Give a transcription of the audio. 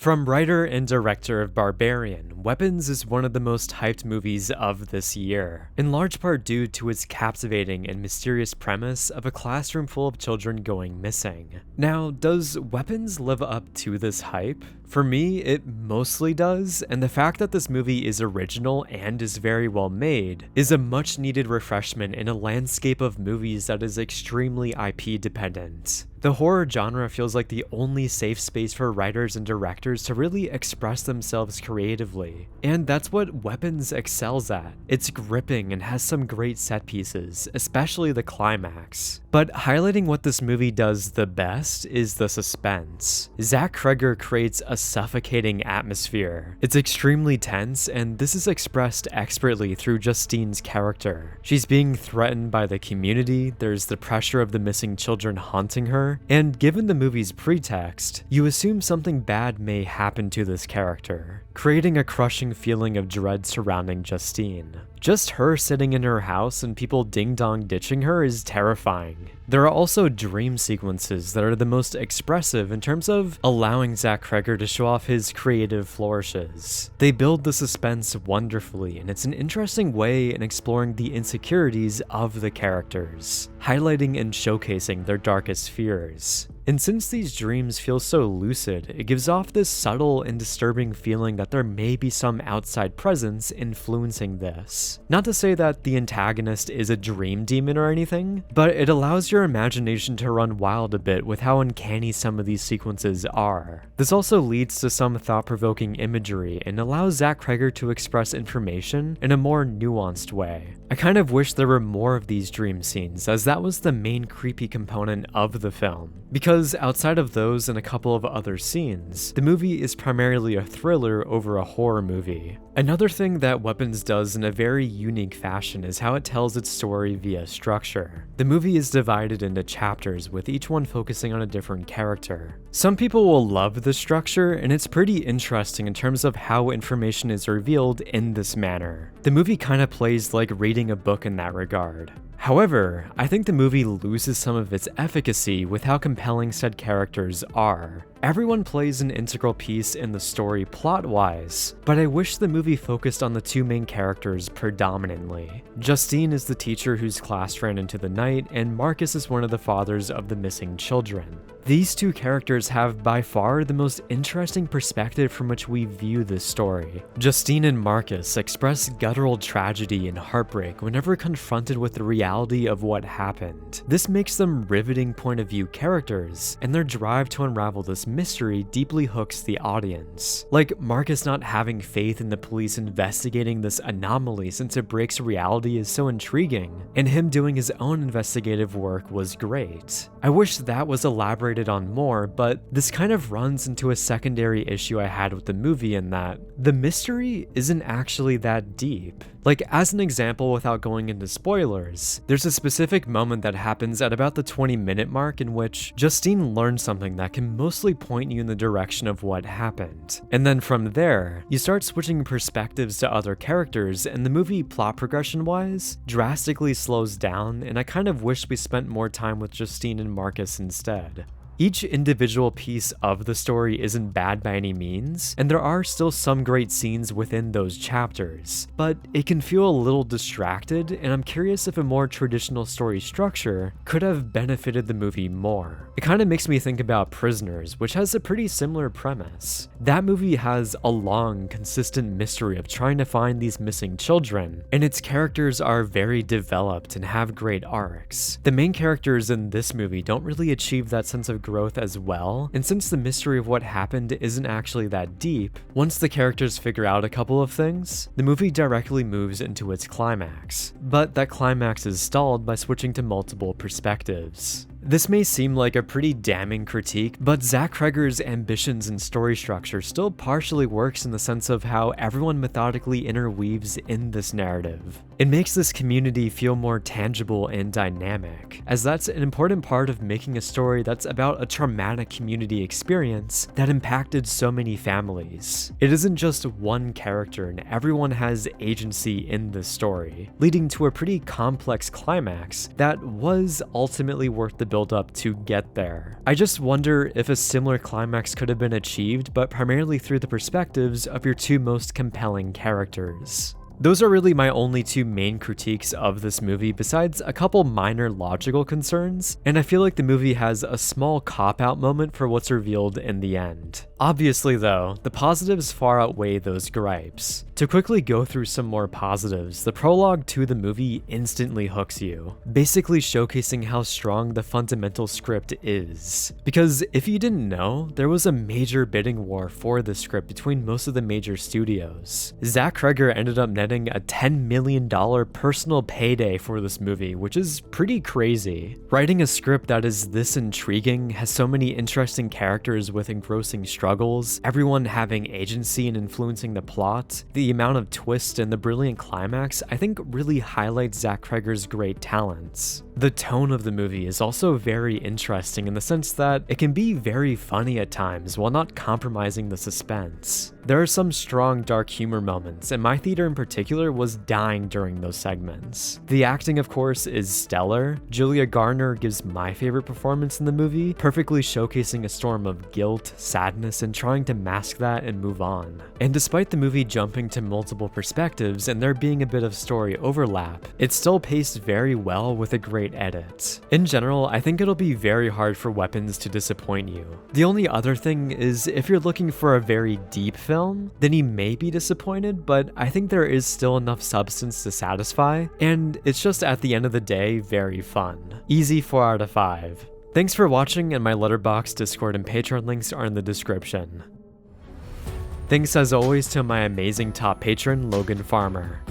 From writer and director of Barbarian, Weapons is one of the most hyped movies of this year, in large part due to its captivating and mysterious premise of a classroom full of children going missing. Now, does Weapons live up to this hype? For me, it mostly does, and the fact that this movie is original and is very well made is a much needed refreshment in a landscape of movies that is extremely IP dependent. The horror genre feels like the only safe space for writers and directors to really express themselves creatively, and that's what Weapons excels at. It's gripping and has some great set pieces, especially the climax. But highlighting what this movie does the best is the suspense. Zach Cregger creates a suffocating atmosphere. It's extremely tense, and this is expressed expertly through Justine's character. She's being threatened by the community, there's the pressure of the missing children haunting her, and given the movie's pretext, you assume something bad may happen to this character, creating a crushing feeling of dread surrounding Justine. Just her sitting in her house and people ding-dong ditching her is terrifying. There are also dream sequences that are the most expressive in terms of allowing Zach Cregger to show off his creative flourishes. They build the suspense wonderfully, and it's an interesting way in exploring the insecurities of the characters, highlighting and showcasing their darkest fears. And since these dreams feel so lucid, it gives off this subtle and disturbing feeling that there may be some outside presence influencing this. Not to say that the antagonist is a dream demon or anything, but it allows your imagination to run wild a bit with how uncanny some of these sequences are. This also leads to some thought-provoking imagery and allows Zach Cregger to express information in a more nuanced way. I kind of wish there were more of these dream scenes, as that was the main creepy component of the film. Because outside of those and a couple of other scenes, the movie is primarily a thriller over a horror movie. Another thing that Weapons does in a very unique fashion is how it tells its story via structure. The movie is divided into chapters, with each one focusing on a different character. Some people will love the structure, and it's pretty interesting in terms of how information is revealed in this manner. The movie kind of plays like reading a book in that regard. However, I think the movie loses some of its efficacy with how compelling said characters are. Everyone plays an integral piece in the story plot-wise, but I wish the movie focused on the two main characters predominantly. Justine is the teacher whose class ran into the night, and Marcus is one of the fathers of the missing children. These two characters have by far the most interesting perspective from which we view this story. Justine and Marcus express guttural tragedy and heartbreak whenever confronted with the reality of what happened. This makes them riveting point of view characters, and their drive to unravel this mystery deeply hooks the audience. Like Marcus not having faith in the police investigating this anomaly since it breaks reality is so intriguing, and him doing his own investigative work was great. I wish that was elaborated on more, but this kind of runs into a secondary issue I had with the movie in that the mystery isn't actually that deep. Like, as an example, without going into spoilers, there's a specific moment that happens at about the 20-minute mark in which Justine learns something that can mostly point you in the direction of what happened. And then from there, you start switching perspectives to other characters, and the movie, plot progression-wise, drastically slows down, and I kind of wish we spent more time with Justine and Marcus instead. Each individual piece of the story isn't bad by any means, and there are still some great scenes within those chapters, but it can feel a little distracted, and I'm curious if a more traditional story structure could have benefited the movie more. It kind of makes me think about Prisoners, which has a pretty similar premise. That movie has a long, consistent mystery of trying to find these missing children, and its characters are very developed and have great arcs. The main characters in this movie don't really achieve that sense of growth as well, and since the mystery of what happened isn't actually that deep, once the characters figure out a couple of things, the movie directly moves into its climax. But that climax is stalled by switching to multiple perspectives. This may seem like a pretty damning critique, but Zach Cregger's ambitions and story structure still partially works in the sense of how everyone methodically interweaves in this narrative. It makes this community feel more tangible and dynamic, as that's an important part of making a story that's about a traumatic community experience that impacted so many families. It isn't just one character, and everyone has agency in this story, leading to a pretty complex climax that was ultimately worth the build up to get there. I just wonder if a similar climax could have been achieved, but primarily through the perspectives of your two most compelling characters. Those are really my only two main critiques of this movie, besides a couple minor logical concerns, and I feel like the movie has a small cop-out moment for what's revealed in the end. Obviously though, the positives far outweigh those gripes. To quickly go through some more positives, the prologue to the movie instantly hooks you, basically showcasing how strong the fundamental script is. Because if you didn't know, there was a major bidding war for the script between most of the major studios. Zach Cregger ended up netting a $10 million personal payday for this movie, which is pretty crazy. Writing a script that is this intriguing, has so many interesting characters with engrossing struggles, everyone having agency and influencing the plot, the amount of twist and the brilliant climax, I think really highlights Zach Cregger's great talents. The tone of the movie is also very interesting in the sense that it can be very funny at times while not compromising the suspense. There are some strong dark humor moments, and my theater in particular was dying during those segments. The acting, of course, is stellar. Julia Garner gives my favorite performance in the movie, perfectly showcasing a storm of guilt, sadness, and trying to mask that and move on. And despite the movie jumping to multiple perspectives and there being a bit of story overlap, it's still paced very well with a great edit. In general, I think it'll be very hard for Weapons to disappoint you. The only other thing is, if you're looking for a very deep film, then you may be disappointed, but I think there is still enough substance to satisfy, and it's just at the end of the day very fun. Easy 4 out of 5. Thanks for watching, and my Letterboxd, Discord, and Patreon links are in the description. Thanks as always to my amazing top patron, Logan Farmer.